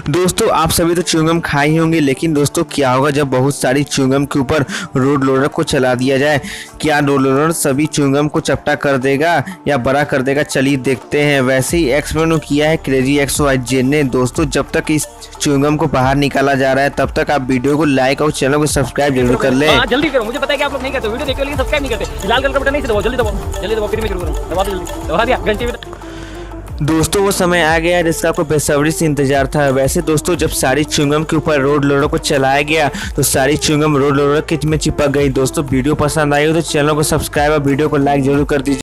दोस्तों आप सभी तो च्युइंगम खाए ही होंगे, लेकिन दोस्तों क्या होगा जब बहुत सारी च्युइंगम के ऊपर रोड लोडर को चला दिया जाए। क्या रोड लोडर सभी च्युइंगम को चपटा कर देगा या बड़ा कर देगा, चलिए देखते हैं। वैसे ही एक्सपेरिमेंट किया है क्रेजी एक्स वाई जेड ने। दोस्तों जब तक इस च्युइंगम को बाहर निकाला जा रहा है तब तक आप वीडियो को लाइक और चैनल को सब्सक्राइब जरूर कर ले। जल्दी करो, मुझे पता है कि आप लोग नहीं करते, वीडियो देखने के लिए सब्सक्राइब नहीं करते। लाल कलर का बटन नहीं दबाओ, जल्दी दबाओ फिर मैं शुरू करूँ। दबा दो जल्दी, दबा दिया घंटे में। दोस्तों वो समय आ गया जिसका आपको बेसब्री से इंतजार था। वैसे दोस्तों जब सारी च्युइंगम के ऊपर रोड लोडर को चलाया गया तो सारी च्युइंगम रोड लोडर के में चिपक गई। दोस्तों वीडियो पसंद आई हो तो चैनल को सब्सक्राइब और वीडियो को लाइक जरूर कर दीजिए।